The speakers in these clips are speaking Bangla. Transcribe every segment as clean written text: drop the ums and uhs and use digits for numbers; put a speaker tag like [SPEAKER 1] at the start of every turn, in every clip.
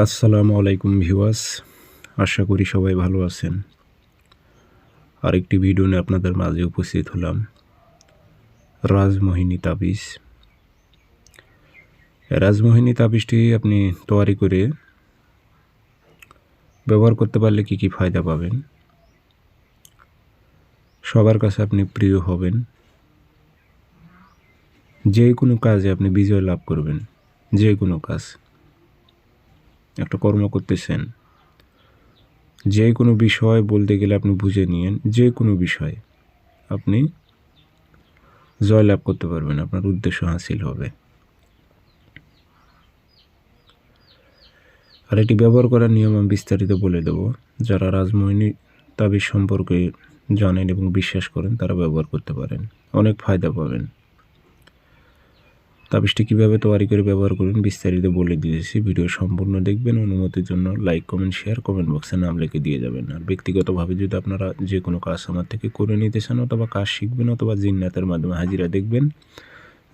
[SPEAKER 1] আসসালামু আলাইকুম ভিউয়ার্স, আশা করি সবাই ভালো আছেন। আরেকটি ভিডিও নিয়ে আপনাদের মাঝে উপস্থিত হলাম। রাজমোহিনী তাবিজ। রাজমোহিনী তাবিজটি আপনি তৈরি করে ব্যবহার করতে পারলে কি কি ফায়দা পাবেন, সবার কাছে আপনি প্রিয় হবেন, যে কোনো কাজে আপনি বিজয় লাভ করবেন। যে কোনো কাজ, একটা কর্ম করতেছেন, যে কোনো বিষয় বলতে গেলে আপনি বুঝে নিয়েন, যে কোনো বিষয় আপনি জয়লাভ করতে পারবেন, আপনার উদ্দেশ্য হাসিল হবে। আর এটি ব্যবহার করার নিয়ম আমি বিস্তারিত বলে দেব। যারা রাজমোহিনী তাবিজ সম্পর্কে জানেন এবং বিশ্বাস করেন তারা ব্যবহার করতে পারেন, অনেক ফায়দা পাবেন। তাবিজটি কীভাবে তৈরি করে ব্যবহার করবেন বিস্তারিত বলে দিয়েছি। ভিডিও সম্পূর্ণ দেখবেন। অনুমতির জন্য লাইক, কমেন্ট, শেয়ার, কমেন্ট বক্সে নাম লিখে দিয়ে যাবেন। আর ব্যক্তিগতভাবে যদি আপনারা যে কোনো কাজ আমার থেকে করে নিতে চান, অথবা কাজ শিখবেন, অথবা জিন্নাতের মাধ্যমে হাজিরা দেখবেন,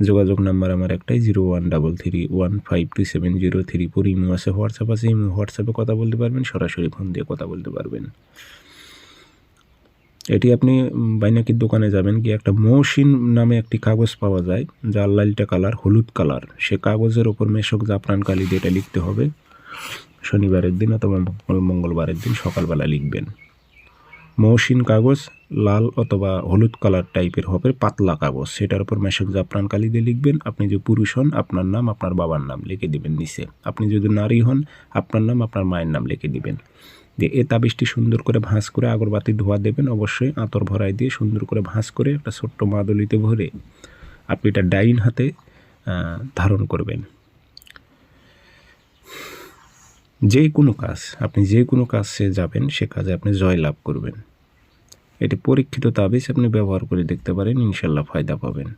[SPEAKER 1] যোগাযোগ নাম্বার আমার একটাই, 0133152703। ইমো আছে, হোয়াটসঅ্যাপ আছে। ইমো হোয়াটসঅ্যাপে কথা বলতে পারবেন, সরাসরি ফোন দিয়ে কথা বলতে পারবেন। এটি আপনি বাইনাকির দোকানে যাবেন, কি একটা মৌসিন নামে একটি কাগজ পাওয়া যায়, যা লালটা কালার, হলুদ কালার। সে কাগজের ওপর মেশক জাফরান কালি দিয়ে এটা লিখতে হবে। শনিবারের দিন অথবা মঙ্গলবারের দিন সকালবেলা লিখবেন। মৌসিন কাগজ লাল অথবা হলুদ কালার টাইপের হবে, পাতলা কাগজ। সেটার উপর মেশক জাফরান কালি দিয়ে লিখবেন। আপনি যে পুরুষ হন, আপনার নাম, আপনার বাবার নাম লিখে দিবেন নিচে। আপনি যদি নারী হন, আপনার নাম, আপনার মায়ের নাম লিখে দিবেন। দিয়ে এই তাবিজটি সুন্দর করে ভাঁজ করে আগরবাতি ধোয়া দেবেন। অবশ্যই আতর ভরাই দিয়ে সুন্দর করে ভাঁজ করে একটা ছোট্ট মাদলিতে ভরে আপনি এটা ডাইন হাতে ধারণ করবেন। যে কোনো কাজ, আপনি যে কোনো কাজে যাবেন, সে কাজে আপনি জয় লাভ করবেন। এটি পরীক্ষিত তাবিজ, আপনি ব্যবহার করে দেখতে পারেন, ইনশাল্লাহ ফায়দা পাবেন।